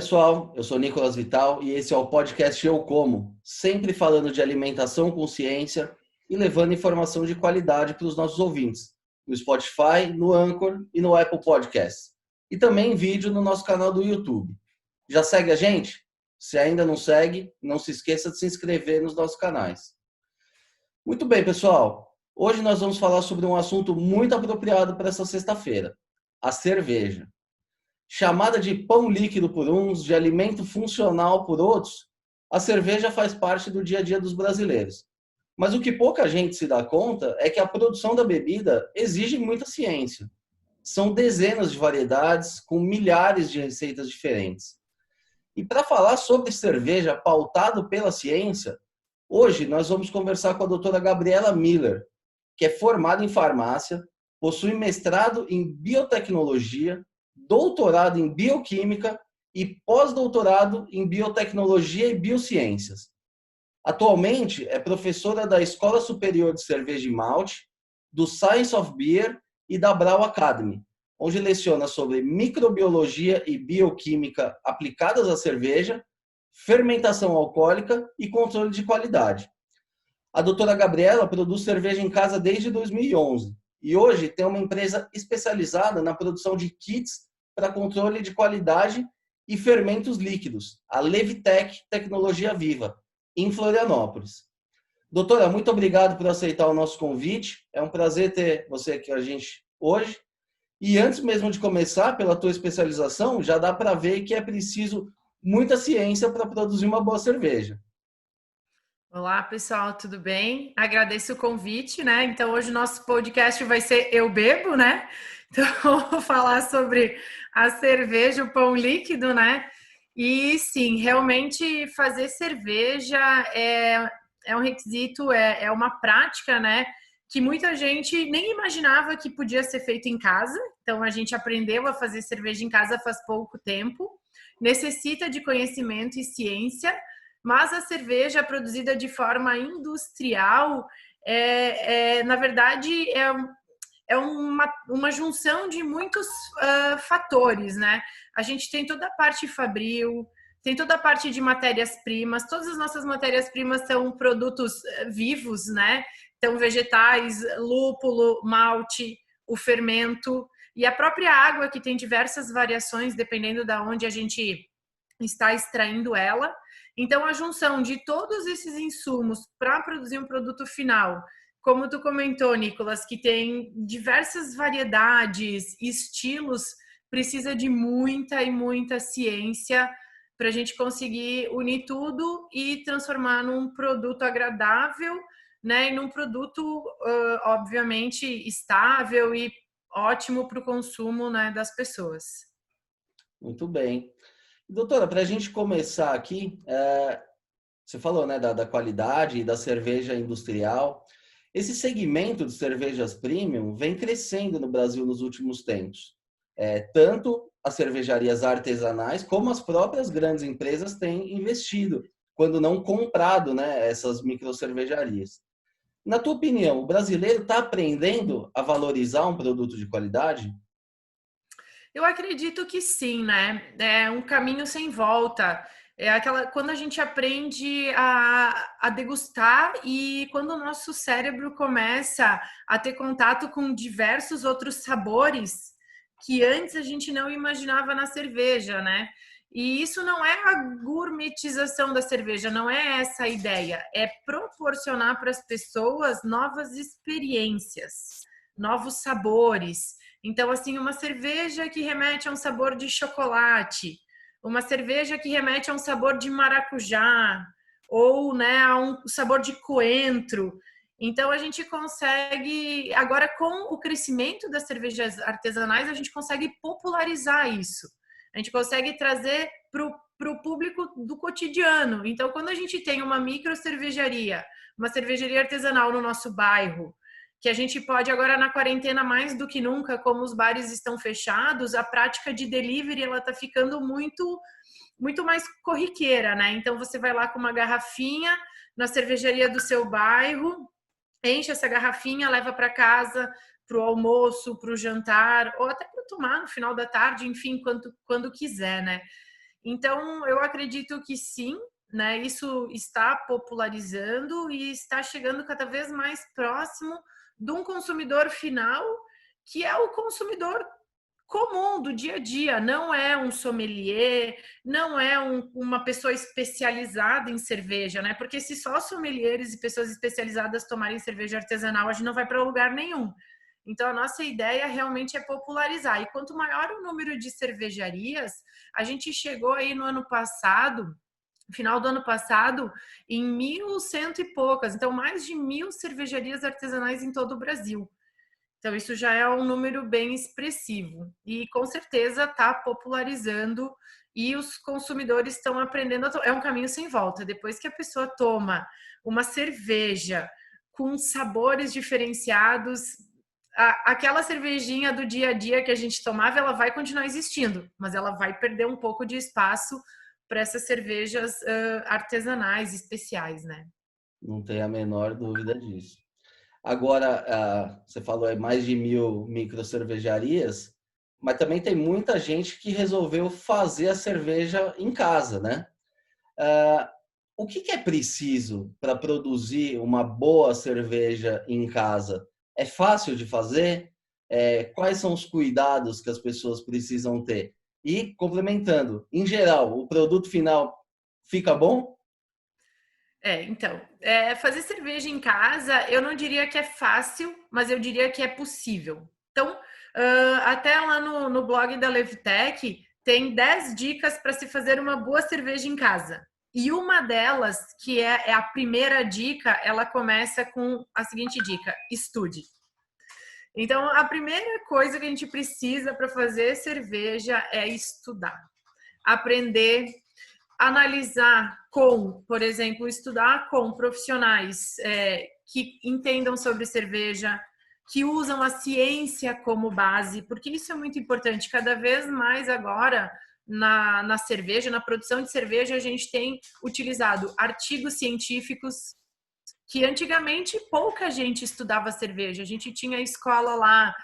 pessoal, eu sou Nicolas Vital e esse é o podcast Eu Como, sempre falando de alimentação com ciência e levando informação de qualidade para os nossos ouvintes, no Spotify, no Anchor e no Apple Podcasts. E também em vídeo no nosso canal do YouTube. Já segue a gente? Se ainda não segue, não se esqueça de se inscrever nos nossos canais. Muito bem, pessoal. Hoje nós vamos falar sobre um assunto muito apropriado para essa sexta-feira, a cerveja. Chamada de pão líquido por uns, de alimento funcional por outros, a cerveja faz parte do dia a dia dos brasileiros. Mas o que pouca gente se dá conta é que a produção da bebida exige muita ciência. São dezenas de variedades com milhares de receitas diferentes. E para falar sobre cerveja pautado pela ciência, hoje nós vamos conversar com a doutora Gabriela Miller, que é formada em farmácia, possui mestrado em biotecnologia, doutorado em bioquímica e pós-doutorado em biotecnologia e biociências. Atualmente é professora da Escola Superior de Cerveja e Malte, do Science of Beer e da Brau Academy, onde leciona sobre microbiologia e bioquímica aplicadas à cerveja, fermentação alcoólica e controle de qualidade. A doutora Gabriela produz cerveja em casa desde 2011 e hoje tem uma empresa especializada na produção de kits para controle de qualidade e fermentos líquidos, a Levitec Tecnologia Viva, em Florianópolis. Doutora, muito obrigado por aceitar o nosso convite. É um prazer ter você aqui com a gente hoje. E antes mesmo de começar, pela tua especialização, já dá para ver que é preciso muita ciência para produzir uma boa cerveja. Olá, pessoal, tudo bem? Agradeço o convite, né? Então, hoje o nosso podcast vai ser Eu Bebo, né? Então, vou falar sobre a cerveja, o pão líquido, né? E sim, realmente fazer cerveja é um requisito, é uma prática, né? Que muita gente nem imaginava que podia ser feito em casa. Então, a gente aprendeu a fazer cerveja em casa faz pouco tempo. Necessita de conhecimento e ciência, mas a cerveja produzida de forma industrial, na verdade, é uma junção de muitos fatores, né? A gente tem toda a parte fabril, tem toda a parte de matérias-primas, todas as nossas matérias-primas são produtos vivos, né? Então, vegetais, lúpulo, malte, o fermento e a própria água, que tem diversas variações dependendo de onde a gente está extraindo ela. Então, a junção de todos esses insumos para produzir um produto final, como tu comentou, Nicolas, que tem diversas variedades, estilos, precisa de muita e muita ciência para a gente conseguir unir tudo e transformar num produto agradável, né? E num produto, obviamente, estável e ótimo para o consumo, né, das pessoas. Muito bem. Doutora, para a gente começar aqui, você falou, né, da qualidade e da cerveja industrial. Esse segmento de cervejas premium vem crescendo no Brasil nos últimos tempos. Tanto as cervejarias artesanais como as próprias grandes empresas têm investido, quando não comprado, né, essas microcervejarias. Na tua opinião, o brasileiro está aprendendo a valorizar um produto de qualidade? Eu acredito que sim, né? É um caminho sem volta. É aquela quando a gente aprende a degustar e quando o nosso cérebro começa a ter contato com diversos outros sabores que antes a gente não imaginava na cerveja, né? E isso não é a gourmetização da cerveja, não é essa a ideia. É proporcionar para as pessoas novas experiências, novos sabores. Então, assim, uma cerveja que remete a um sabor de chocolate, uma cerveja que remete a um sabor de maracujá, ou, né, a um sabor de coentro. Então, a gente consegue, agora com o crescimento das cervejas artesanais, a gente consegue popularizar isso. A gente consegue trazer para o público do cotidiano. Então, quando a gente tem uma micro cervejaria, uma cervejaria artesanal no nosso bairro, que a gente pode agora na quarentena mais do que nunca, como os bares estão fechados, a prática de delivery ela está ficando muito mais corriqueira, né? Então você vai lá com uma garrafinha na cervejaria do seu bairro, enche essa garrafinha, leva para casa para o almoço, para o jantar ou até para tomar no final da tarde, enfim, quando quiser, né? Então, eu acredito que sim, né? Isso está popularizando e está chegando cada vez mais próximo de um consumidor final, que é o consumidor comum do dia a dia, não é um sommelier, não é uma pessoa especializada em cerveja, né? Porque se só sommeliers e pessoas especializadas tomarem cerveja artesanal, a gente não vai para lugar nenhum. Então, a nossa ideia realmente é popularizar. E quanto maior o número de cervejarias, a gente chegou aí no ano passado, final do ano passado, em 1.100 e poucas. Então, mais de 1.000 cervejarias artesanais em todo o Brasil. Então, isso já é um número bem expressivo. E, com certeza, está popularizando e os consumidores estão aprendendo. É um caminho sem volta. Depois que a pessoa toma uma cerveja com sabores diferenciados, aquela cervejinha do dia a dia que a gente tomava, ela vai continuar existindo, mas ela vai perder um pouco de espaço para essas cervejas artesanais, especiais, né? Não tem a menor dúvida disso. Agora, você falou aí mais de 1.000 microcervejarias, mas também tem muita gente que resolveu fazer a cerveja em casa, né? O que é preciso para produzir uma boa cerveja em casa? É fácil de fazer? Quais são os cuidados que as pessoas precisam ter? E, complementando, em geral, o produto final fica bom? Então, fazer cerveja em casa, eu não diria que é fácil, mas eu diria que é possível. Então, até lá no blog da Levtech, tem 10 dicas para se fazer uma boa cerveja em casa. E uma delas, que é a primeira dica, ela começa com a seguinte dica: estude. Então, a primeira coisa que a gente precisa para fazer cerveja é estudar, aprender, analisar com, por exemplo, estudar com profissionais que entendam sobre cerveja, que usam a ciência como base, porque isso é muito importante. Cada vez mais agora, na cerveja, na produção de cerveja, a gente tem utilizado artigos científicos que antigamente pouca gente estudava cerveja. A gente tinha a escola lá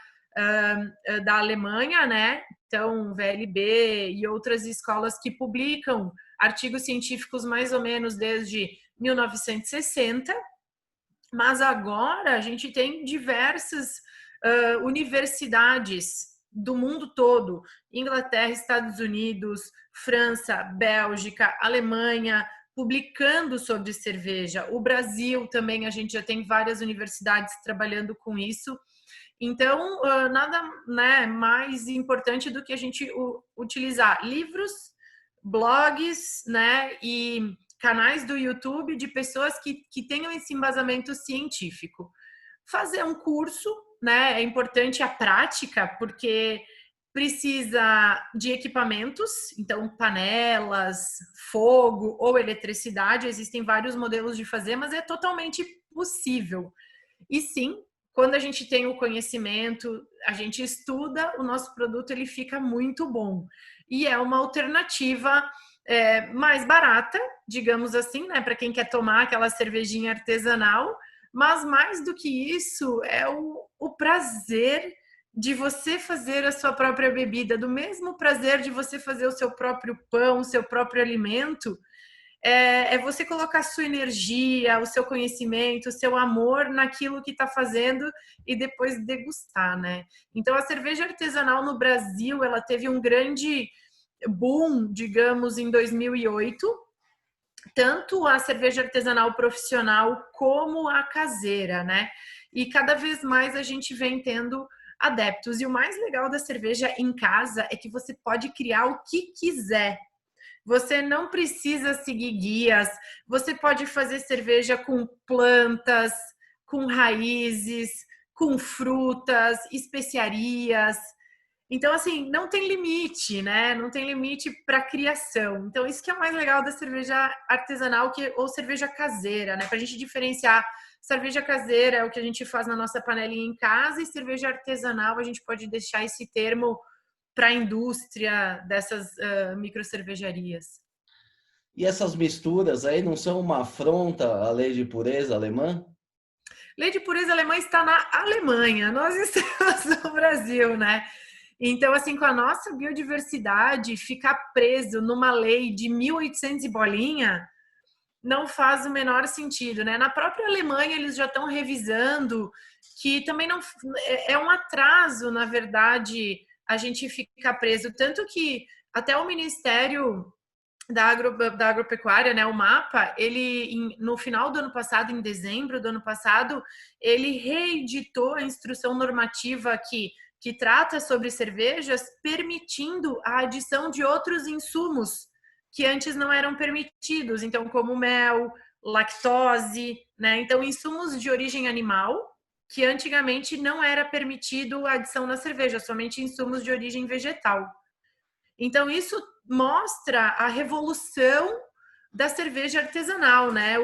da Alemanha, né? Então, VLB e outras escolas que publicam artigos científicos mais ou menos desde 1960, mas agora a gente tem diversas universidades do mundo todo, Inglaterra, Estados Unidos, França, Bélgica, Alemanha, publicando sobre cerveja. O Brasil também, a gente já tem várias universidades trabalhando com isso. Então, nada, né, mais importante do que a gente utilizar livros, blogs, né, e canais do YouTube de pessoas que tenham esse embasamento científico. Fazer um curso, né, é importante a prática, porque precisa de equipamentos, então panelas, fogo ou eletricidade, existem vários modelos de fazer, mas é totalmente possível. E sim, quando a gente tem o conhecimento, a gente estuda, o nosso produto ele fica muito bom. E é uma alternativa mais barata, digamos assim, né, para quem quer tomar aquela cervejinha artesanal, mas mais do que isso, é o prazer de você fazer a sua própria bebida, do mesmo prazer de você fazer o seu próprio pão, o seu próprio alimento, você colocar a sua energia, o seu conhecimento, o seu amor naquilo que está fazendo e depois degustar, né? Então, a cerveja artesanal no Brasil, ela teve um grande boom, digamos, em 2008, tanto a cerveja artesanal profissional como a caseira, né? E cada vez mais a gente vem tendo adeptos. E o mais legal da cerveja em casa é que você pode criar o que quiser. Você não precisa seguir guias, você pode fazer cerveja com plantas, com raízes, com frutas, especiarias. Então, assim, não tem limite, né? Não tem limite para criação. Então, isso que é o mais legal da cerveja artesanal ou cerveja caseira, né? Para a gente diferenciar, cerveja caseira é o que a gente faz na nossa panelinha em casa e cerveja artesanal a gente pode deixar esse termo para a indústria dessas microcervejarias. E essas misturas aí não são uma afronta à lei de pureza alemã? Lei de pureza alemã está na Alemanha, nós estamos no Brasil, né? Então, assim, com a nossa biodiversidade, ficar preso numa lei de 1800 e bolinha não faz o menor sentido, né? Na própria Alemanha, eles já estão revisando que também não é um atraso, na verdade, a gente ficar preso. Tanto que até o Ministério da agropecuária, né, o MAPA, ele no final do ano passado, em dezembro do ano passado, ele reeditou a instrução normativa que trata sobre cervejas, permitindo a adição de outros insumos que antes não eram permitidos, então como mel, lactose, né? Então insumos de origem animal que antigamente não era permitido a adição na cerveja, somente insumos de origem vegetal. Então, isso mostra a revolução da cerveja artesanal, né?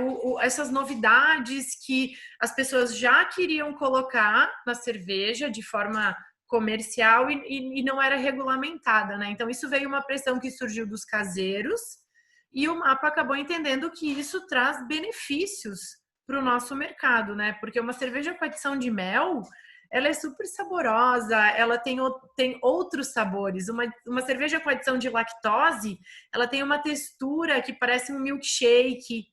Essas novidades que as pessoas já queriam colocar na cerveja de forma comercial e não era regulamentada, né? Então, isso veio uma pressão que surgiu dos caseiros e o MAPA acabou entendendo que isso traz benefícios para o nosso mercado, né? Porque uma cerveja com adição de mel, ela é super saborosa, ela tem outros sabores. Uma cerveja com adição de lactose, ela tem uma textura que parece um milkshake.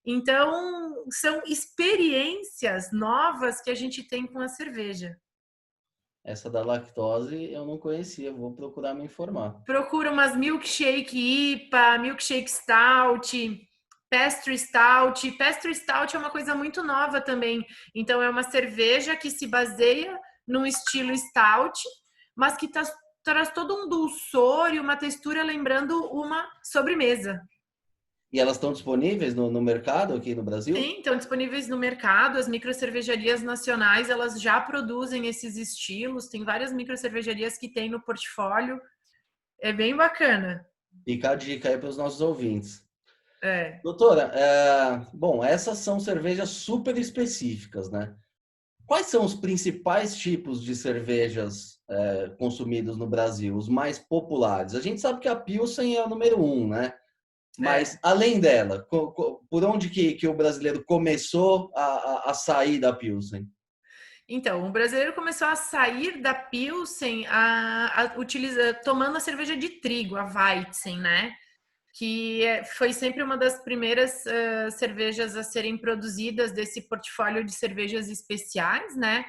Então, são experiências novas que a gente tem com a cerveja. Essa da lactose eu não conhecia, vou procurar me informar. Procura umas milkshake IPA, milkshake stout, pastry stout. Pastry stout é uma coisa muito nova também. Então, é uma cerveja que se baseia num estilo stout, mas que traz todo um dulçor e uma textura lembrando uma sobremesa. E elas estão disponíveis no mercado aqui no Brasil? Sim, estão disponíveis no mercado. As microcervejarias nacionais, elas já produzem esses estilos. Tem várias microcervejarias que têm no portfólio. É bem bacana. Fica a dica aí para os nossos ouvintes. É. Doutora, bom, essas são cervejas super específicas, né? Quais são os principais tipos de cervejas consumidos no Brasil, os mais populares? A gente sabe que a Pilsen é o número 1, né? Mas, além dela, por onde que o brasileiro começou a sair da Pilsen? Então, o brasileiro começou a sair da Pilsen tomando a cerveja de trigo, a Weizen, né? Que foi sempre uma das primeiras cervejas a serem produzidas desse portfólio de cervejas especiais, né?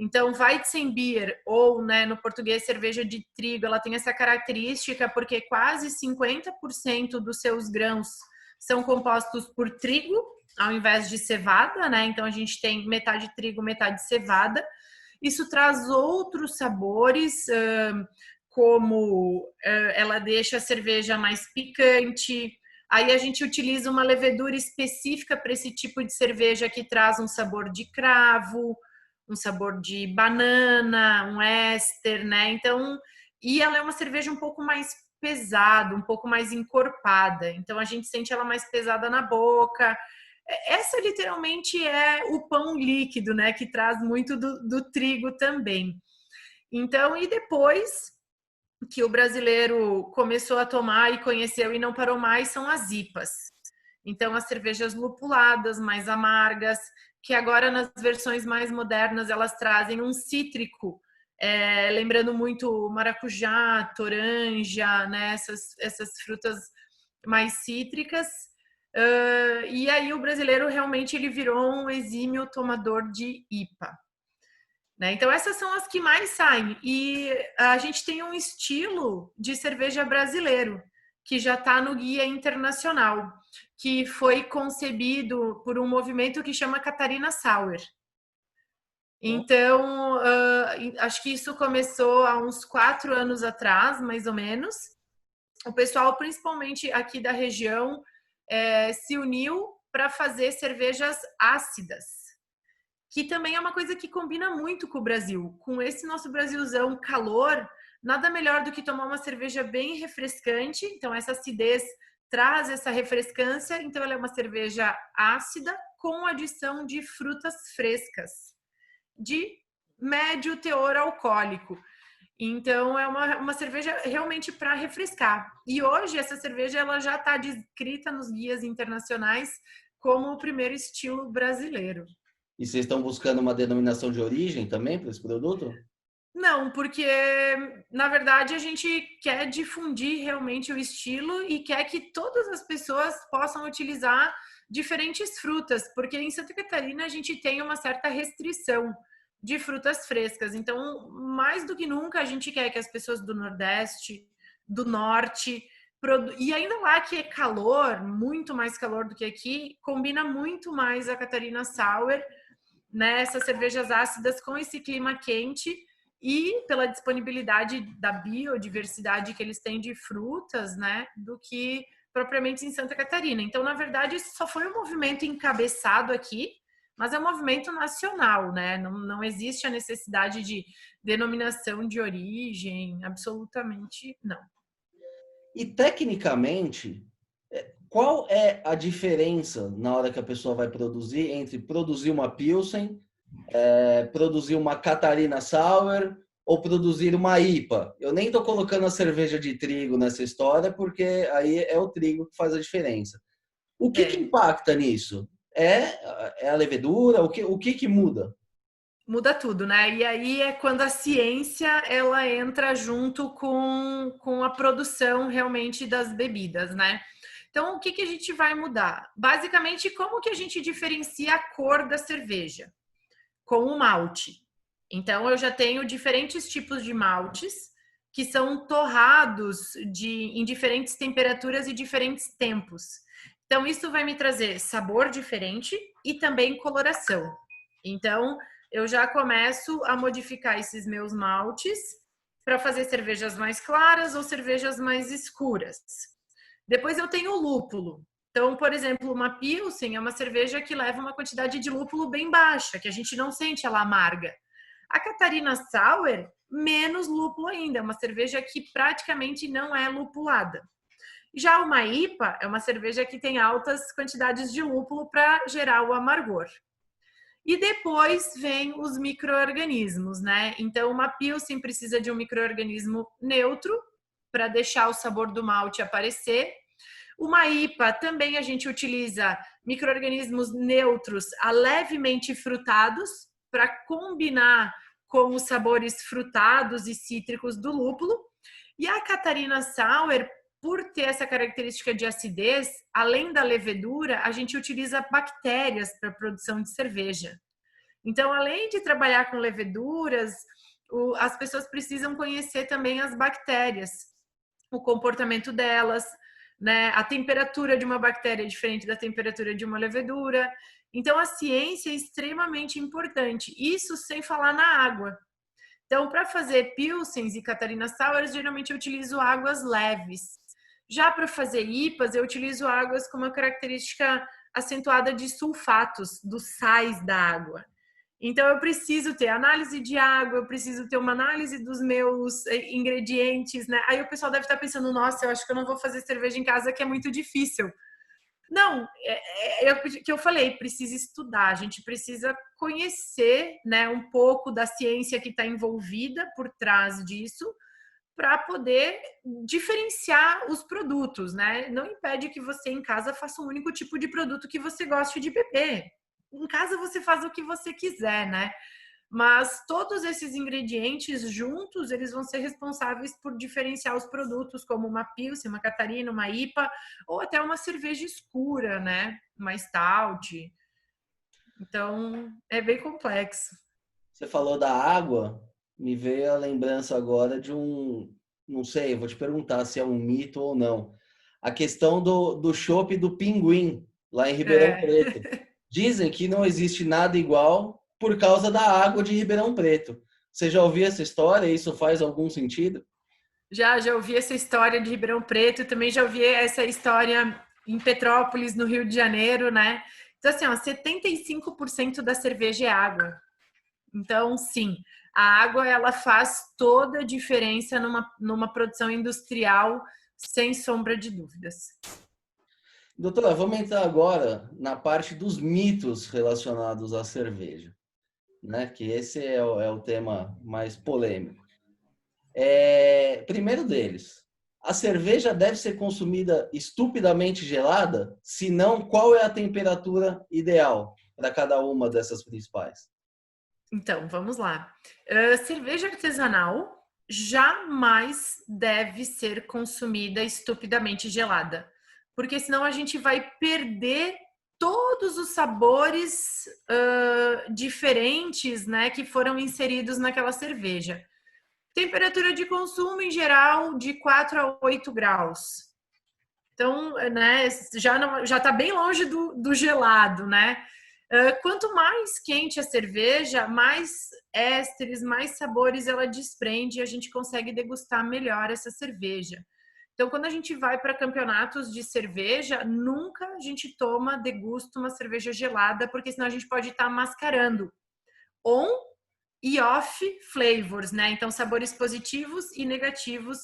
Então, Weizenbier, ou né, no português cerveja de trigo, ela tem essa característica porque quase 50% dos seus grãos são compostos por trigo, ao invés de cevada, né? Então, a gente tem metade trigo, metade cevada. Isso traz outros sabores, como ela deixa a cerveja mais picante. Aí a gente utiliza uma levedura específica para esse tipo de cerveja que traz um sabor de cravo, um sabor de banana, um éster, né? Então, e ela é uma cerveja um pouco mais pesada, um pouco mais encorpada. Então a gente sente ela mais pesada na boca. Essa literalmente é o pão líquido, né? Que traz muito do trigo também. Então, e depois que o brasileiro começou a tomar e conheceu e não parou mais são as IPAs. Então, as cervejas lupuladas, mais amargas, que agora nas versões mais modernas elas trazem um cítrico, lembrando muito maracujá, toranja, né? Essas frutas mais cítricas. E aí o brasileiro realmente ele virou um exímio tomador de IPA. Né? Então, essas são as que mais saem. E a gente tem um estilo de cerveja brasileiro, que já está no Guia Internacional, que foi concebido por um movimento que chama Catarina Sauer. Então, acho que isso começou há uns 4 anos atrás, mais ou menos. O pessoal, principalmente aqui da região, se uniu para fazer cervejas ácidas, que também é uma coisa que combina muito com o Brasil. Com esse nosso Brasilzão calor, nada melhor do que tomar uma cerveja bem refrescante. Então, essa acidez traz essa refrescância. Então, ela é uma cerveja ácida com adição de frutas frescas, de médio teor alcoólico. Então, é uma cerveja realmente para refrescar. E hoje, essa cerveja ela já está descrita nos guias internacionais como o primeiro estilo brasileiro. E vocês estão buscando uma denominação de origem também para esse produto? Não, porque na verdade a gente quer difundir realmente o estilo e quer que todas as pessoas possam utilizar diferentes frutas, porque em Santa Catarina a gente tem uma certa restrição de frutas frescas. Então, mais do que nunca, a gente quer que as pessoas do Nordeste, do Norte, e ainda lá que é calor, muito mais calor do que aqui, combina muito mais a Catarina Sour, né, essas cervejas ácidas com esse clima quente e pela disponibilidade da biodiversidade que eles têm de frutas, né, do que propriamente em Santa Catarina. Então, na verdade, isso só foi um movimento encabeçado aqui, mas é um movimento nacional, né? Não existe a necessidade de denominação de origem, absolutamente não. E tecnicamente, qual é a diferença na hora que a pessoa vai produzir entre produzir uma Pilsen, produzir uma Catarina Sour ou produzir uma IPA? Eu nem estou colocando a cerveja de trigo nessa história, porque aí é o trigo que faz a diferença. O que impacta nisso? É a levedura? O que muda? Muda tudo, né? E aí é quando a ciência ela entra junto com a produção realmente das bebidas, né? Então, o que, que a gente vai mudar? Basicamente, como que a gente diferencia a cor da cerveja? Com o malte. Então, eu já tenho diferentes tipos de maltes que são torrados em diferentes temperaturas e diferentes tempos. Então, isso vai me trazer sabor diferente e também coloração. Então, eu já começo a modificar esses meus maltes para fazer cervejas mais claras ou cervejas mais escuras. Depois eu tenho o lúpulo. Então, por exemplo, uma Pilsen é uma cerveja que leva uma quantidade de lúpulo bem baixa, que a gente não sente ela amarga. A Catarina Sour, menos lúpulo ainda, é uma cerveja que praticamente não é lupulada. Já uma IPA é uma cerveja que tem altas quantidades de lúpulo para gerar o amargor. E depois vem os micro-organismos, né? Então, uma Pilsen precisa de um micro-organismo neutro para deixar o sabor do malte aparecer. Uma IPA também a gente utiliza micro-organismos neutros a levemente frutados para combinar com os sabores frutados e cítricos do lúpulo. E a Catarina Sour, por ter essa característica de acidez, além da levedura, a gente utiliza bactérias para a produção de cerveja. Então, além de trabalhar com leveduras, as pessoas precisam conhecer também as bactérias, o comportamento delas, né? A temperatura de uma bactéria é diferente da temperatura de uma levedura. Então, a ciência é extremamente importante. Isso sem falar na água. Então, para fazer Pilsens e Catarina Sours, geralmente eu utilizo águas leves. Já para fazer IPAs, eu utilizo águas com uma característica acentuada de sulfatos, dos sais da água. Então, eu preciso ter análise de água, eu preciso ter uma análise dos meus ingredientes, né? Aí o pessoal deve estar pensando, nossa, eu acho que eu não vou fazer cerveja em casa, que é muito difícil. Não, é o que eu falei, precisa estudar, a gente precisa conhecer, né, um pouco da ciência que está envolvida por trás disso, para poder diferenciar os produtos, né? Não impede que você em casa faça um único tipo de produto que você goste de beber. Em casa você faz o que você quiser, né? Mas todos esses ingredientes juntos, eles vão ser responsáveis por diferenciar os produtos, como uma Pilsen, uma Catarina, uma IPA, ou até uma cerveja escura, né? Uma Stout. Então, é bem complexo. Você falou da água, me veio a lembrança agora de não sei, eu vou te perguntar se é um mito ou não. A questão do chopp do Pinguim, lá em Ribeirão É. Preto. Dizem que não existe nada igual por causa da água de Ribeirão Preto. Você já ouviu essa história? Isso faz algum sentido? Já ouvi essa história de Ribeirão Preto, também já ouvi essa história em Petrópolis, no Rio de Janeiro, né? Então, assim, ó, 75% da cerveja é água. Então, sim, a água ela faz toda a diferença numa produção industrial, sem sombra de dúvidas. Doutora, vamos entrar agora na parte dos mitos relacionados à cerveja, né? Que esse é o tema mais polêmico. Primeiro deles, a cerveja deve ser consumida estupidamente gelada? Se não, qual é a temperatura ideal para cada uma dessas principais? Então, vamos lá. Cerveja artesanal jamais deve ser consumida estupidamente gelada, porque senão a gente vai perder todos os sabores diferentes, né, que foram inseridos naquela cerveja. Temperatura de consumo, em geral, de 4 a 8 graus. Então, né, já está bem longe do gelado, né? Quanto mais quente a cerveja, mais ésteres, mais sabores ela desprende e a gente consegue degustar melhor essa cerveja. Então, quando a gente vai para campeonatos de cerveja, nunca a gente degusta uma cerveja gelada, porque senão a gente pode estar mascarando on e off flavors, né? Então, sabores positivos e negativos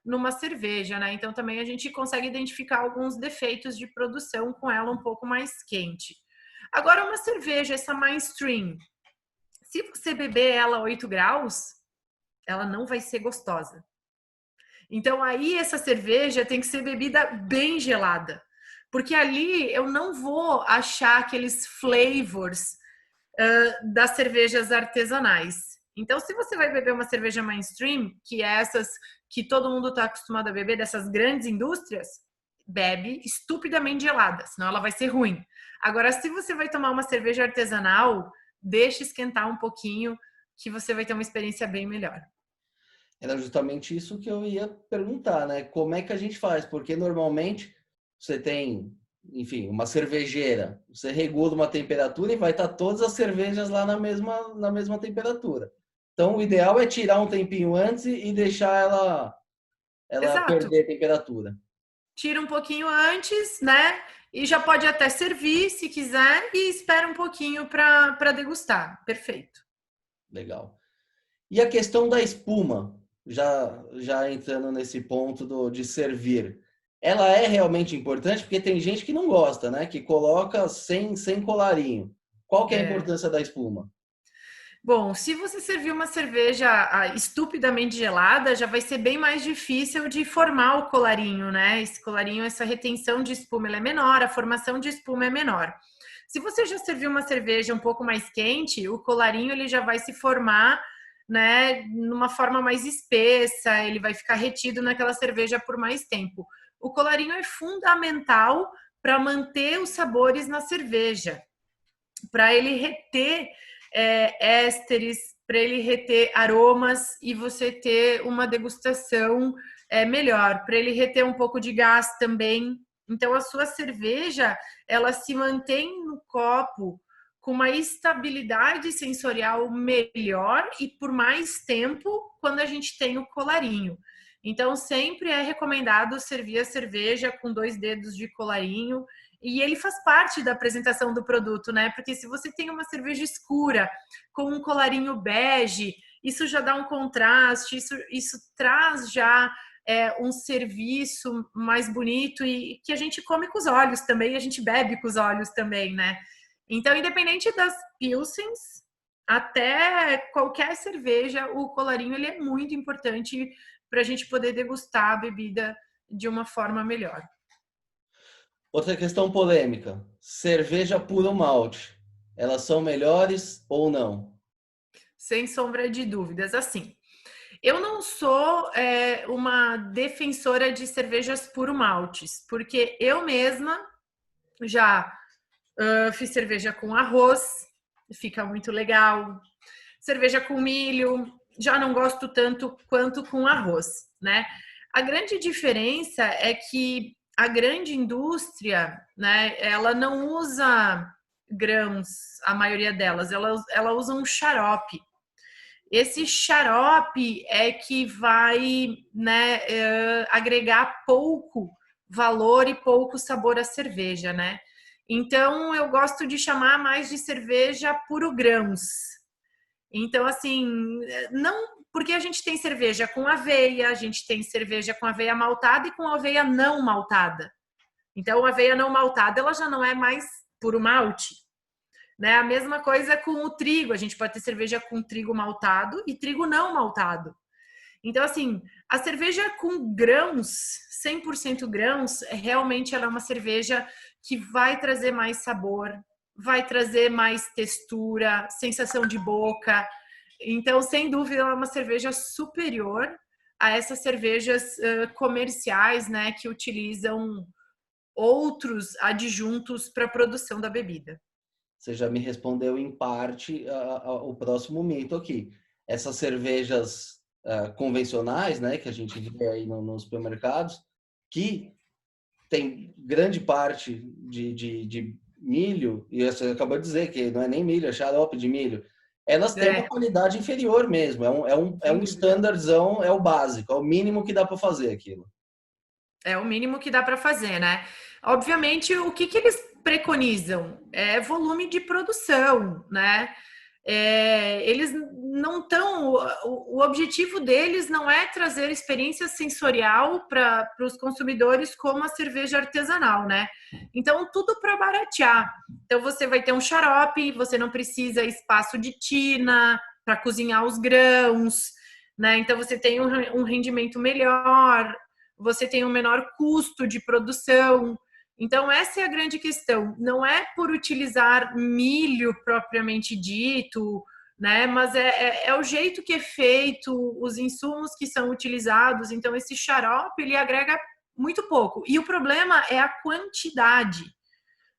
numa cerveja, né? Então, também a gente consegue identificar alguns defeitos de produção com ela um pouco mais quente. Agora, uma cerveja, essa mainstream, se você beber ela a 8 graus, ela não vai ser gostosa. Então, aí essa cerveja tem que ser bebida bem gelada. Porque ali eu não vou achar aqueles flavors das cervejas artesanais. Então, se você vai beber uma cerveja mainstream, que é essas que todo mundo está acostumado a beber, dessas grandes indústrias, bebe estupidamente gelada, senão ela vai ser ruim. Agora, se você vai tomar uma cerveja artesanal, deixe esquentar um pouquinho, que você vai ter uma experiência bem melhor. Era justamente isso que eu ia perguntar, né? Como é que a gente faz? Porque normalmente você tem, enfim, uma cervejeira, você regula uma temperatura e vai estar todas as cervejas lá na mesma temperatura. Então, o ideal é tirar um tempinho antes e deixar ela Exato. perder a temperatura. Tira um pouquinho antes, né? E já pode até servir, se quiser, e espera um pouquinho para degustar. Perfeito. Legal. E a questão da espuma, já entrando nesse ponto de servir, ela é realmente importante porque tem gente que não gosta, né? Que coloca sem colarinho. Qual que é a É. importância da espuma? Bom, se você servir uma cerveja estupidamente gelada, já vai ser bem mais difícil de formar o colarinho, né? Esse colarinho, essa retenção de espuma ela é menor, a formação de espuma é menor. Se você já serviu uma cerveja um pouco mais quente, o colarinho ele já vai se formar, né, numa forma mais espessa, ele vai ficar retido naquela cerveja por mais tempo. O colarinho é fundamental para manter os sabores na cerveja, para ele reter ésteres, para ele reter aromas e você ter uma degustação melhor, para ele reter um pouco de gás também. Então, a sua cerveja, ela se mantém no copo com uma estabilidade sensorial melhor e por mais tempo quando a gente tem o colarinho. Então, sempre é recomendado servir a cerveja com 2 dedos de colarinho, e ele faz parte da apresentação do produto, né? Porque se você tem uma cerveja escura com um colarinho bege, isso já dá um contraste, isso traz já um serviço mais bonito e que a gente come com os olhos também, a gente bebe com os olhos também, né? Então, independente das pilsens, até qualquer cerveja, o colarinho ele é muito importante para a gente poder degustar a bebida de uma forma melhor. Outra questão polêmica: cerveja puro malte. Elas são melhores ou não? Sem sombra de dúvidas. Assim, eu não sou uma defensora de cervejas puro maltes, porque eu mesma já fiz cerveja com arroz, fica muito legal. Cerveja com milho, já não gosto tanto quanto com arroz, né? A grande diferença é que a grande indústria, né, ela não usa grãos, a maioria delas, ela usa um xarope. Esse xarope é que vai, né, agregar pouco valor e pouco sabor à cerveja, né? Então eu gosto de chamar mais de cerveja puro grãos. Então, assim, não porque a gente tem cerveja com aveia, a gente tem cerveja com aveia maltada e com aveia não maltada. Então, a aveia não maltada, ela já não é mais puro malte, né? A mesma coisa com o trigo, a gente pode ter cerveja com trigo maltado e trigo não maltado. Então, assim, a cerveja com grãos, 100% grãos, realmente ela é uma cerveja que vai trazer mais sabor, vai trazer mais textura, sensação de boca. Então, sem dúvida, ela é uma cerveja superior a essas cervejas comerciais, né, que utilizam outros adjuntos para a produção da bebida. Você já me respondeu em parte o próximo mito aqui. Essas cervejas convencionais, né, que a gente vê aí nos supermercados, que tem grande parte de milho, e você acabou de dizer que não é nem milho, é xarope de milho, elas têm uma qualidade inferior mesmo, é um standardzão, é o básico, é o mínimo que dá para fazer aquilo. É o mínimo que dá para fazer, né? Obviamente, o que eles preconizam? É volume de produção, né? Eles não estão. O objetivo deles não é trazer experiência sensorial para os consumidores como a cerveja artesanal, né? Então, tudo para baratear. Então, você vai ter um xarope, você não precisa espaço de tina para cozinhar os grãos, né? Então, você tem um rendimento melhor, você tem um menor custo de produção. Então, essa é a grande questão. Não é por utilizar milho propriamente dito, né? Mas é o jeito que é feito, os insumos que são utilizados. Então, esse xarope, ele agrega muito pouco. E o problema é a quantidade.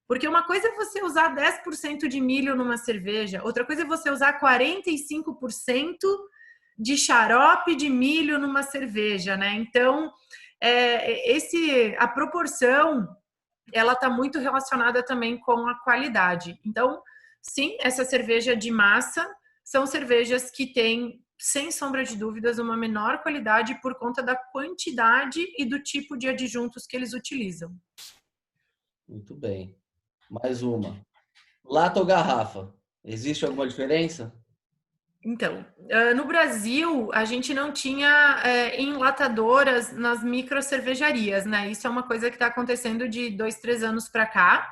Porque uma coisa é você usar 10% de milho numa cerveja, outra coisa é você usar 45% de xarope de milho numa cerveja, né? Então, a proporção ela está muito relacionada também com a qualidade. Então, sim, essa cerveja de massa são cervejas que têm, sem sombra de dúvidas, uma menor qualidade por conta da quantidade e do tipo de adjuntos que eles utilizam. Muito bem. Mais uma. Lata ou garrafa? Existe alguma diferença? Então, no Brasil, a gente não tinha enlatadoras nas micro cervejarias, né? Isso é uma coisa que está acontecendo de 2, 3 anos para cá.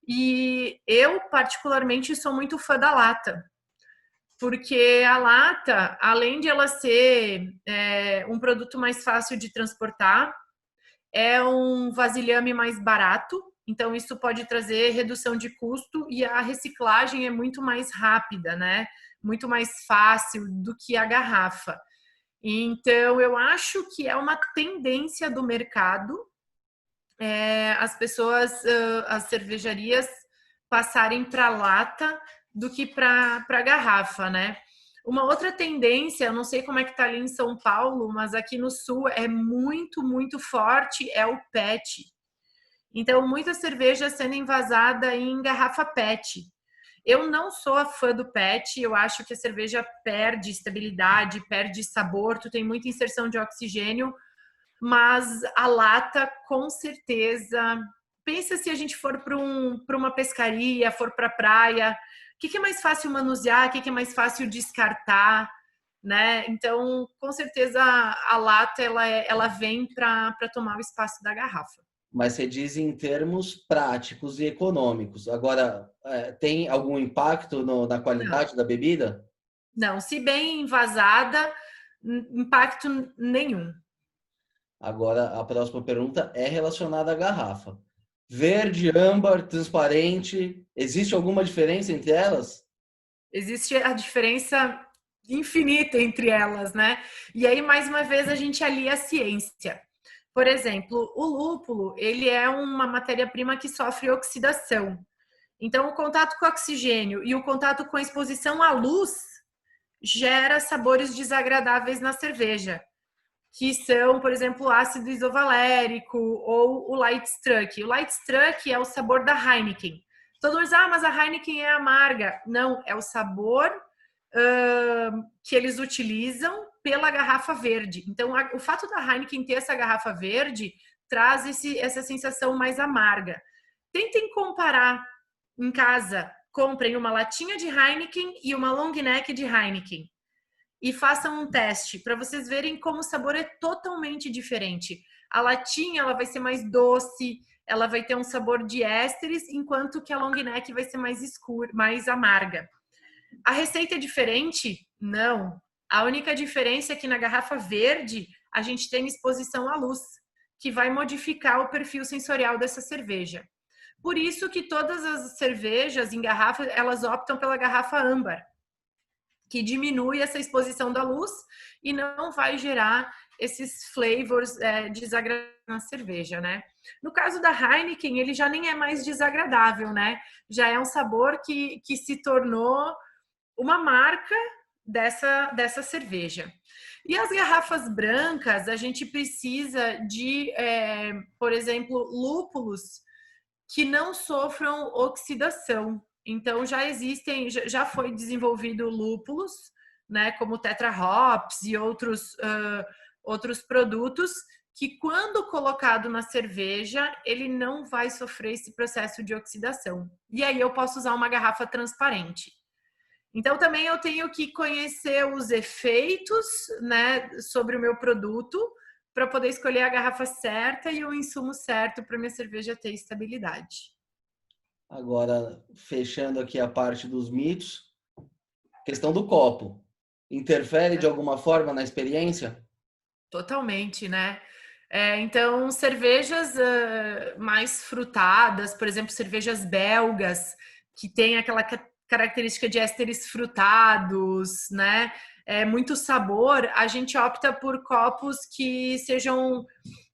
E eu, particularmente, sou muito fã da lata. Porque a lata, além de ela ser um produto mais fácil de transportar, é um vasilhame mais barato. Então, isso pode trazer redução de custo e a reciclagem é muito mais rápida, né? Muito mais fácil do que a garrafa. Então, eu acho que é uma tendência do mercado as pessoas, as cervejarias passarem para lata do que para garrafa, né? Uma outra tendência, eu não sei como é que tá ali em São Paulo, mas aqui no Sul é muito, muito forte, é o PET. Então, muita cerveja sendo envasada em garrafa PET. Eu não sou a fã do PET, eu acho que a cerveja perde estabilidade, perde sabor, tu tem muita inserção de oxigênio, mas a lata, com certeza. Pensa se a gente for para uma pescaria, for para a praia, o que é mais fácil manusear, o que é mais fácil descartar, né? Então, com certeza, a lata ela vem para tomar o espaço da garrafa. Mas você diz em termos práticos e econômicos. Agora, tem algum impacto na qualidade da bebida? Não, se bem envasada, impacto nenhum. Agora, a próxima pergunta é relacionada à garrafa. Verde, âmbar, transparente, existe alguma diferença entre elas? Existe a diferença infinita entre elas, né? E aí, mais uma vez, a gente alia a ciência. Por exemplo, o lúpulo, ele é uma matéria-prima que sofre oxidação. Então, o contato com o oxigênio e o contato com a exposição à luz gera sabores desagradáveis na cerveja, que são, por exemplo, o ácido isovalérico ou o light struck. O light struck é o sabor da Heineken. Todo mundo diz, mas a Heineken é amarga. Não, é o sabor que eles utilizam pela garrafa verde. Então, o fato da Heineken ter essa garrafa verde traz essa sensação mais amarga. Tentem comparar em casa. Comprem uma latinha de Heineken e uma long neck de Heineken. E façam um teste para vocês verem como o sabor é totalmente diferente. A latinha ela vai ser mais doce, ela vai ter um sabor de ésteres, enquanto que a long neck vai ser mais escura, mais amarga. A receita é diferente? Não. A única diferença é que na garrafa verde a gente tem exposição à luz, que vai modificar o perfil sensorial dessa cerveja. Por isso que todas as cervejas em garrafa, elas optam pela garrafa âmbar, que diminui essa exposição da luz e não vai gerar esses flavors desagradáveis na cerveja, né? No caso da Heineken, ele já nem é mais desagradável, né? Já é um sabor que se tornou uma marca dessa cerveja. E as garrafas brancas, a gente precisa de, por exemplo, lúpulos que não sofram oxidação. Então já foi desenvolvido lúpulos, né, como Tetra Hops e outros produtos que, quando colocado na cerveja, ele não vai sofrer esse processo de oxidação. E aí eu posso usar uma garrafa transparente. Então também eu tenho que conhecer os efeitos, né, sobre o meu produto para poder escolher a garrafa certa e o insumo certo para minha cerveja ter estabilidade. Agora, fechando aqui a parte dos mitos, questão do copo. Interfere de alguma forma na experiência? Totalmente, né? Então, cervejas mais frutadas, por exemplo, cervejas belgas, que tem aquela característica de ésteres frutados, né? Muito sabor, a gente opta por copos que sejam,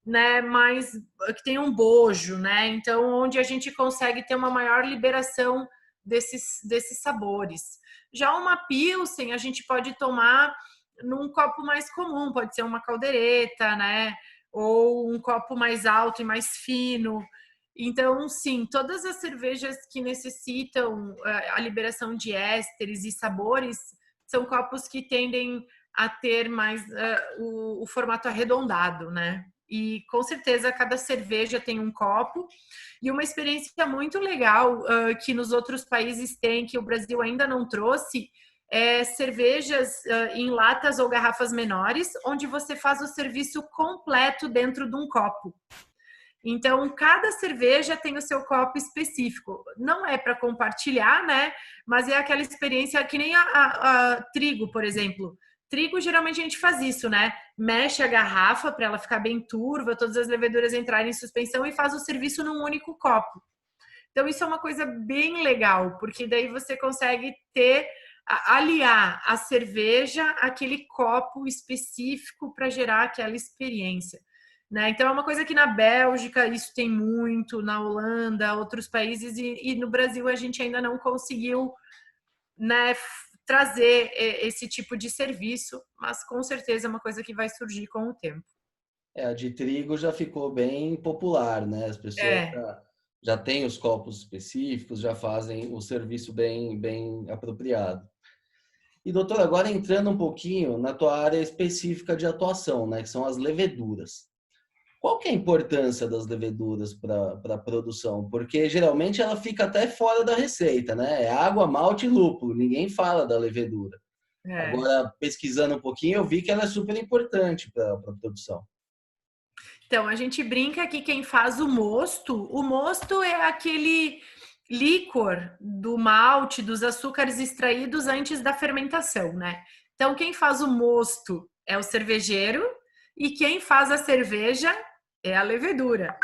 né, mais, que tenham um bojo, né? Então, onde a gente consegue ter uma maior liberação desses sabores. Já uma Pilsen, a gente pode tomar num copo mais comum, pode ser uma caldeireta, né? Ou um copo mais alto e mais fino. Então, sim, todas as cervejas que necessitam a liberação de ésteres e sabores são copos que tendem a ter mais o formato arredondado, né? E com certeza cada cerveja tem um copo. E uma experiência muito legal que nos outros países tem, que o Brasil ainda não trouxe, cervejas em latas ou garrafas menores, onde você faz o serviço completo dentro de um copo. Então, cada cerveja tem o seu copo específico. Não é para compartilhar, né? Mas é aquela experiência que nem a trigo, por exemplo. Trigo, geralmente a gente faz isso, né? Mexe a garrafa para ela ficar bem turva, todas as leveduras entrarem em suspensão e faz o serviço num único copo. Então, isso é uma coisa bem legal, porque daí você consegue aliar a cerveja àquele copo específico para gerar aquela experiência. Né? Então, é uma coisa que na Bélgica isso tem muito, na Holanda, outros países, e no Brasil a gente ainda não conseguiu, né, trazer esse tipo de serviço, mas com certeza é uma coisa que vai surgir com o tempo. A de trigo já ficou bem popular, né? As pessoas já têm os copos específicos, já fazem o serviço bem apropriado. E, doutor, agora entrando um pouquinho na tua área específica de atuação, né, que são as leveduras. Qual que é a importância das leveduras para a produção? Porque geralmente ela fica até fora da receita, né? É água, malte e lúpulo, ninguém fala da levedura. Agora, pesquisando um pouquinho, eu vi que ela é super importante para a produção. Então, a gente brinca que quem faz o mosto é aquele líquor do malte, dos açúcares extraídos antes da fermentação, né? Então, quem faz o mosto é o cervejeiro e quem faz a cerveja é a levedura.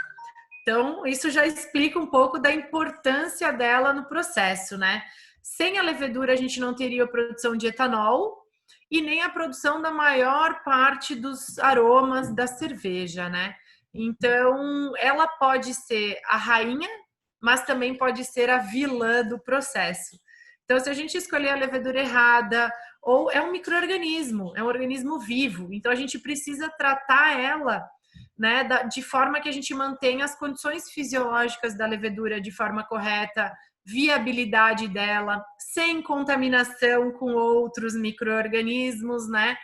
Então, isso já explica um pouco da importância dela no processo, né? Sem a levedura, a gente não teria a produção de etanol e nem a produção da maior parte dos aromas da cerveja, né? Então, ela pode ser a rainha, mas também pode ser a vilã do processo. Então, se a gente escolher a levedura errada, ou é um micro-organismo, é um organismo vivo, então a gente precisa tratar ela, né, de forma que a gente mantenha as condições fisiológicas da levedura de forma correta, viabilidade dela, sem contaminação com outros micro-organismos, né?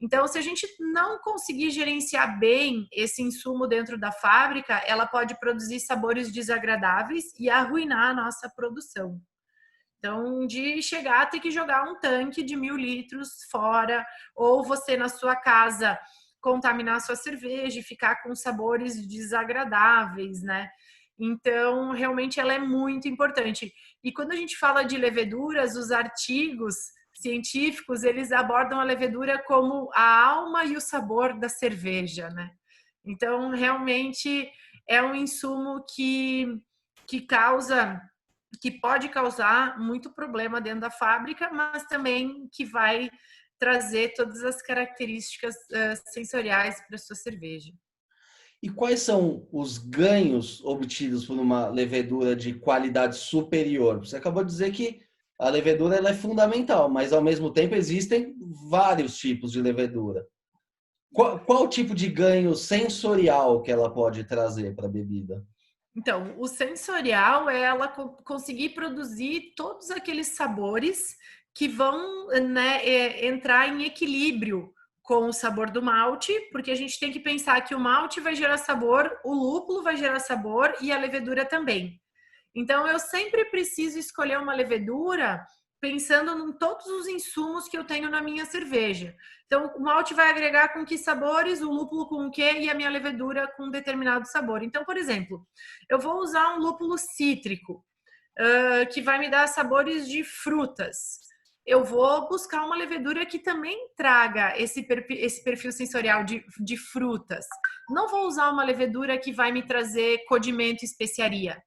Então, se a gente não conseguir gerenciar bem esse insumo dentro da fábrica, ela pode produzir sabores desagradáveis e arruinar a nossa produção. Então, de chegar a ter que jogar um tanque de 1.000 litros fora, ou você na sua casa contaminar a sua cerveja e ficar com sabores desagradáveis, né? Então, realmente ela é muito importante. E quando a gente fala de leveduras, os artigos científicos, eles abordam a levedura como a alma e o sabor da cerveja, né? Então, realmente é um insumo que pode causar muito problema dentro da fábrica, mas também que vai trazer todas as características sensoriais para a sua cerveja. E quais são os ganhos obtidos por uma levedura de qualidade superior? Você acabou de dizer que a levedura ela é fundamental, mas ao mesmo tempo existem vários tipos de levedura. Qual tipo de ganho sensorial que ela pode trazer para a bebida? Então, o sensorial é ela conseguir produzir todos aqueles sabores que vão, né, entrar em equilíbrio com o sabor do malte, porque a gente tem que pensar que o malte vai gerar sabor, o lúpulo vai gerar sabor e a levedura também. Então, eu sempre preciso escolher uma levedura pensando em todos os insumos que eu tenho na minha cerveja. Então, o malte vai agregar com que sabores, o lúpulo com o quê e a minha levedura com um determinado sabor. Então, por exemplo, eu vou usar um lúpulo cítrico, que vai me dar sabores de frutas. Eu vou buscar uma levedura que também traga esse perfil sensorial de frutas. Não vou usar uma levedura que vai me trazer condimento e especiaria.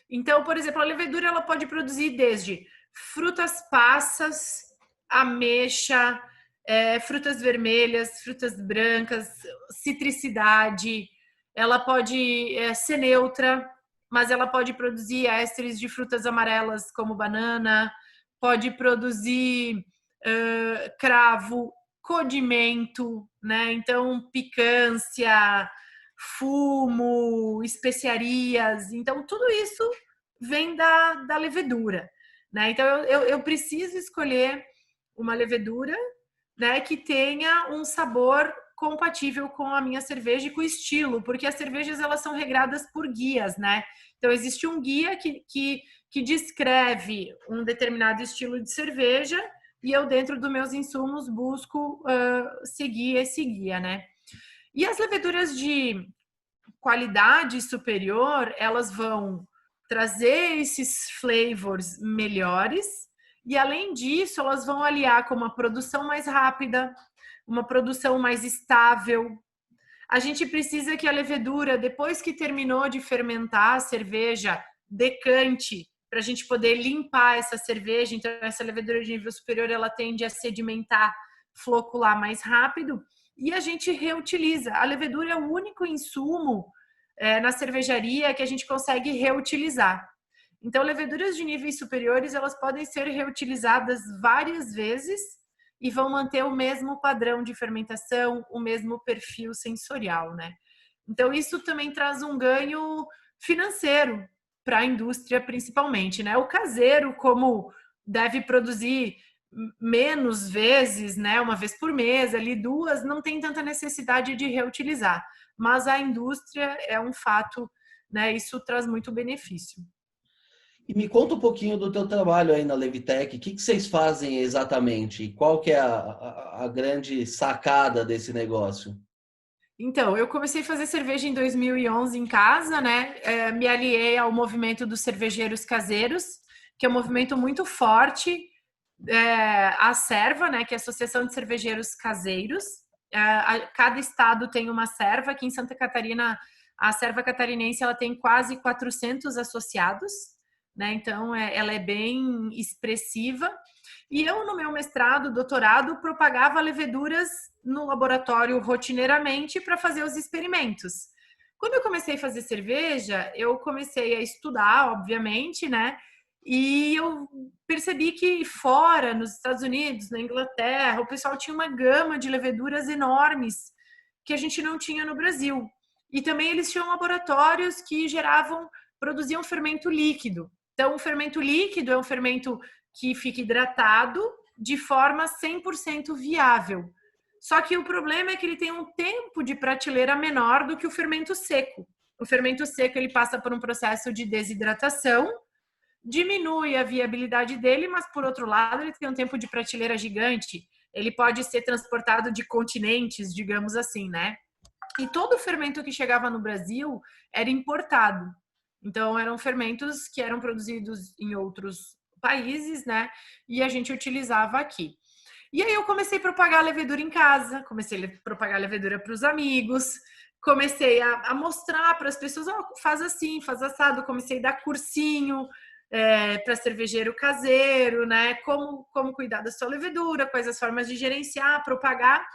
Então, por exemplo, a levedura ela pode produzir desde frutas passas, ameixa, frutas vermelhas, frutas brancas, citricidade. Ela pode ser neutra, mas ela pode produzir ésteres de frutas amarelas como banana, pode produzir cravo, condimento, né? Então, picância, fumo, especiarias. Então, tudo isso vem da levedura, né? Então, eu preciso escolher uma levedura, né, que tenha um sabor compatível com a minha cerveja e com o estilo, porque as cervejas elas são regradas por guias, né? Então, existe um guia que descreve um determinado estilo de cerveja e eu, dentro dos meus insumos, busco seguir esse guia, né? E as leveduras de qualidade superior, elas vão trazer esses flavors melhores e, além disso, elas vão aliar com uma produção mais rápida, uma produção mais estável. A gente precisa que a levedura, depois que terminou de fermentar a cerveja, decante para a gente poder limpar essa cerveja. Então, essa levedura de nível superior, ela tende a sedimentar, flocular mais rápido e a gente reutiliza. A levedura é o único insumo na cervejaria que a gente consegue reutilizar. Então, leveduras de níveis superiores, elas podem ser reutilizadas várias vezes e vão manter o mesmo padrão de fermentação, o mesmo perfil sensorial, né? Então, isso também traz um ganho financeiro para a indústria, principalmente, né? O caseiro, como deve produzir menos vezes, né? Uma vez por mês, ali duas, não tem tanta necessidade de reutilizar. Mas a indústria é um fato, né? Isso traz muito benefício. E me conta um pouquinho do teu trabalho aí na Levitec. O que vocês fazem exatamente? Qual que é a grande sacada desse negócio? Então, eu comecei a fazer cerveja em 2011 em casa, né? Me aliei ao movimento dos cervejeiros caseiros, que é um movimento muito forte. A Serva, né? Que é a Associação de Cervejeiros Caseiros. Cada estado tem uma serva. Aqui em Santa Catarina, a Serva Catarinense, ela tem quase 400 associados, né? Então, ela é bem expressiva. E eu, no meu mestrado, doutorado, propagava leveduras no laboratório rotineiramente para fazer os experimentos. Quando eu comecei a fazer cerveja, eu comecei a estudar, obviamente, né? E eu percebi que fora, nos Estados Unidos, na Inglaterra, o pessoal tinha uma gama de leveduras enormes que a gente não tinha no Brasil. E também eles tinham laboratórios que produziam fermento líquido. Então, o fermento líquido é um fermento que fica hidratado de forma 100% viável. Só que o problema é que ele tem um tempo de prateleira menor do que o fermento seco. O fermento seco ele passa por um processo de desidratação, diminui a viabilidade dele, mas por outro lado ele tem um tempo de prateleira gigante. Ele pode ser transportado de continentes, digamos assim, né? E todo o fermento que chegava no Brasil era importado. Então eram fermentos que eram produzidos em outros países, né? E a gente utilizava aqui. E aí eu comecei a propagar a levedura em casa, comecei a propagar a levedura para os amigos, comecei a mostrar para as pessoas, faz assim, faz assado. Comecei a dar cursinho para cervejeiro caseiro, né? Como cuidar da sua levedura, quais as formas de gerenciar, propagar.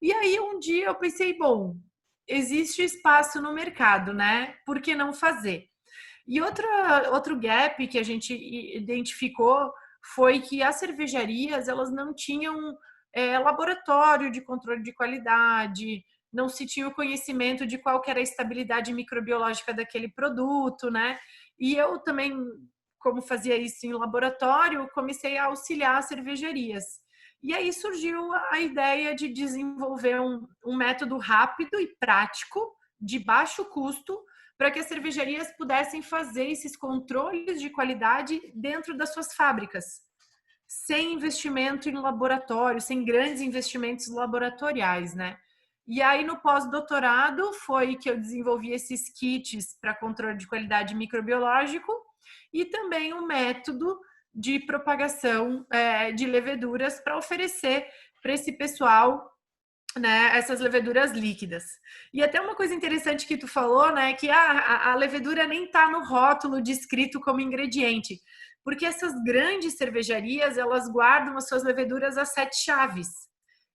E aí um dia eu pensei, bom, existe espaço no mercado, né? Por que não fazer? E outro gap que a gente identificou foi que as cervejarias, elas não tinham laboratório de controle de qualidade, não se tinha o conhecimento de qual que era a estabilidade microbiológica daquele produto, né? E eu também, como fazia isso em laboratório, comecei a auxiliar as cervejarias. E aí surgiu a ideia de desenvolver um método rápido e prático, de baixo custo, para que as cervejarias pudessem fazer esses controles de qualidade dentro das suas fábricas, sem investimento em laboratório, sem grandes investimentos laboratoriais, né? E aí, no pós-doutorado, foi que eu desenvolvi esses kits para controle de qualidade microbiológico e também um método de propagação de leveduras para oferecer para esse pessoal, né, essas leveduras líquidas. E até uma coisa interessante que tu falou, né, que a levedura nem está no rótulo descrito como ingrediente, porque essas grandes cervejarias, elas guardam as suas leveduras a 7 chaves.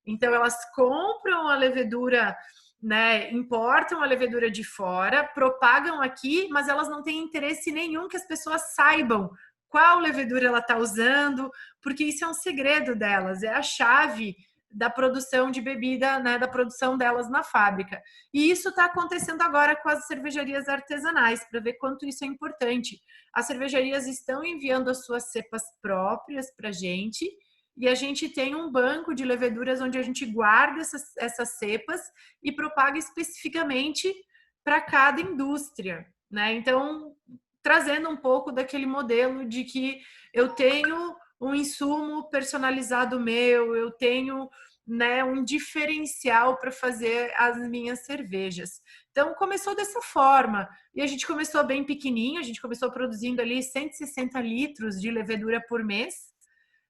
Então, elas compram a levedura, né, importam a levedura de fora, propagam aqui, mas elas não têm interesse nenhum que as pessoas saibam qual levedura ela está usando, porque isso é um segredo delas, é a chave da produção de bebida, né, da produção delas na fábrica. E isso está acontecendo agora com as cervejarias artesanais, para ver quanto isso é importante. As cervejarias estão enviando as suas cepas próprias para a gente, e a gente tem um banco de leveduras onde a gente guarda essas cepas e propaga especificamente para cada indústria, né? Então, trazendo um pouco daquele modelo de que eu tenho um insumo personalizado meu, eu tenho, né, um diferencial para fazer as minhas cervejas. Então, começou dessa forma. E a gente começou bem pequenininho, a gente começou produzindo ali 160 litros de levedura por mês.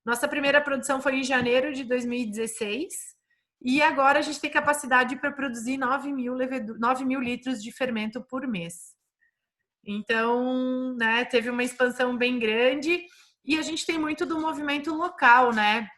Nossa primeira produção foi em janeiro de 2016. E agora a gente tem capacidade para produzir 9 mil litros de fermento por mês. Então, né, teve uma expansão bem grande e a gente tem muito do movimento local, né?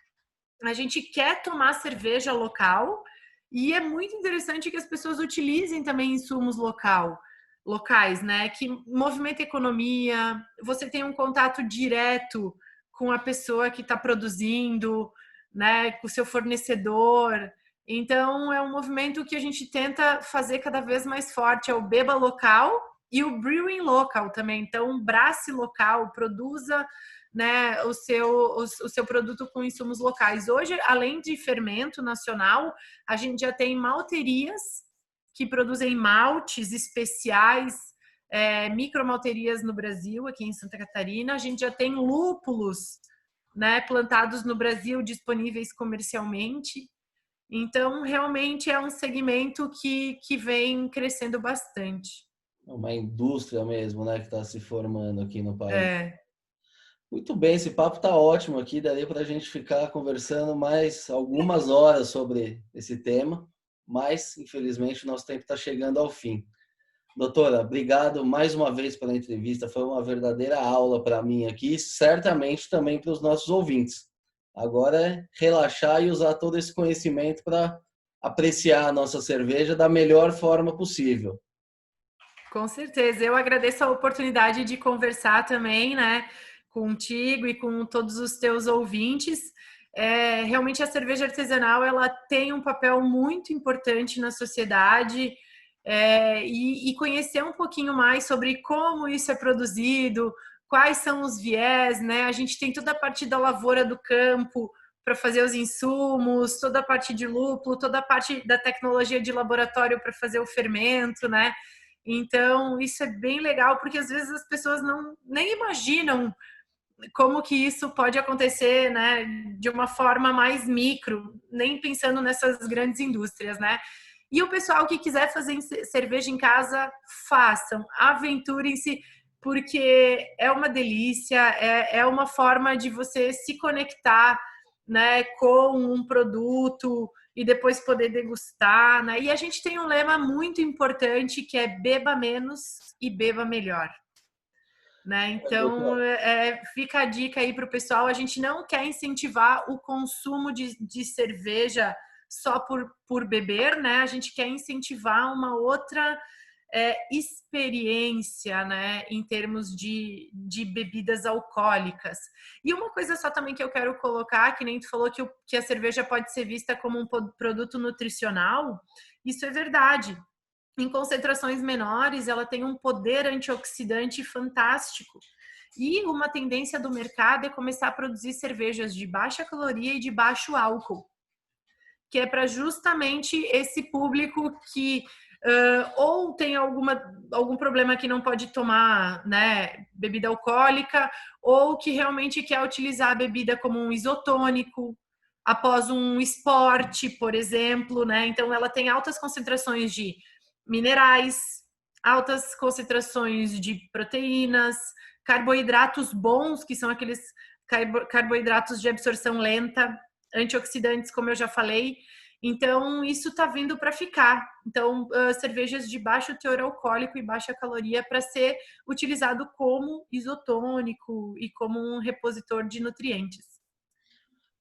A gente quer tomar cerveja local e é muito interessante que as pessoas utilizem também insumos locais, né? Que movimenta a economia, você tem um contato direto com a pessoa que está produzindo, né? Com o seu fornecedor. Então, é um movimento que a gente tenta fazer cada vez mais forte, é o beba local e o brewing local também. Então, brace local, produza, né, o seu produto com insumos locais. Hoje, além de fermento nacional, a gente já tem malterias que produzem maltes especiais, micromalterias no Brasil, aqui em Santa Catarina. A gente já tem lúpulos, né, plantados no Brasil, disponíveis comercialmente. Então, realmente é um segmento que vem crescendo bastante. Uma indústria mesmo, né, que está se formando aqui no país. É. Muito bem, esse papo está ótimo aqui, daria para a gente ficar conversando mais algumas horas sobre esse tema, mas infelizmente o nosso tempo está chegando ao fim. Doutora, obrigado mais uma vez pela entrevista, foi uma verdadeira aula para mim aqui, certamente também para os nossos ouvintes. Agora é relaxar e usar todo esse conhecimento para apreciar a nossa cerveja da melhor forma possível. Com certeza, eu agradeço a oportunidade de conversar também, né, contigo e com todos os teus ouvintes. Realmente a cerveja artesanal ela tem um papel muito importante na sociedade, e conhecer um pouquinho mais sobre como isso é produzido, quais são os viés, né? A gente tem toda a parte da lavoura do campo para fazer os insumos, toda a parte de lúpulo, toda a parte da tecnologia de laboratório para fazer o fermento, né? Então, isso é bem legal, porque às vezes as pessoas nem imaginam como que isso pode acontecer, né, de uma forma mais micro, nem pensando nessas grandes indústrias, né? E o pessoal que quiser fazer cerveja em casa, façam, aventurem-se, porque é uma delícia, é uma forma de você se conectar, né, com um produto e depois poder degustar, né? E a gente tem um lema muito importante que é beba menos e beba melhor. Né? Então, fica a dica aí para o pessoal. A gente não quer incentivar o consumo de cerveja só por beber, né? A gente quer incentivar uma outra experiência, né? Em termos de bebidas alcoólicas. E uma coisa só também que eu quero colocar, que nem tu falou que a cerveja pode ser vista como um produto nutricional, isso é verdade. Em concentrações menores, ela tem um poder antioxidante fantástico. E uma tendência do mercado é começar a produzir cervejas de baixa caloria e de baixo álcool, que é para justamente esse público que ou tem algum problema que não pode tomar, né, bebida alcoólica, ou que realmente quer utilizar a bebida como um isotônico após um esporte, por exemplo, né? Então ela tem altas concentrações de minerais, altas concentrações de proteínas, carboidratos bons, que são aqueles carboidratos de absorção lenta, antioxidantes, como eu já falei. Então, isso está vindo para ficar. Então, cervejas de baixo teor alcoólico e baixa caloria para ser utilizado como isotônico e como um repositor de nutrientes.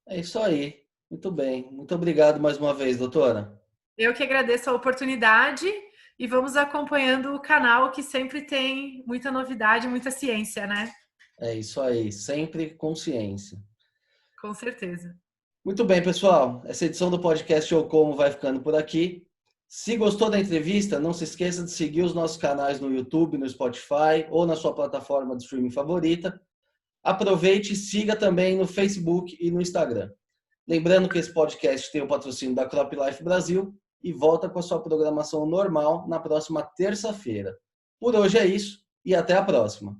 É isso aí. Muito bem. Muito obrigado mais uma vez, doutora. Eu que agradeço a oportunidade e vamos acompanhando o canal que sempre tem muita novidade, muita ciência, né? É isso aí. Sempre consciência. Com certeza. Muito bem, pessoal. Essa edição do podcast Eu Como vai ficando por aqui. Se gostou da entrevista, não se esqueça de seguir os nossos canais no YouTube, no Spotify ou na sua plataforma de streaming favorita. Aproveite e siga também no Facebook e no Instagram. Lembrando que esse podcast tem o patrocínio da Crop Life Brasil e volta com a sua programação normal na próxima terça-feira. Por hoje é isso e até a próxima.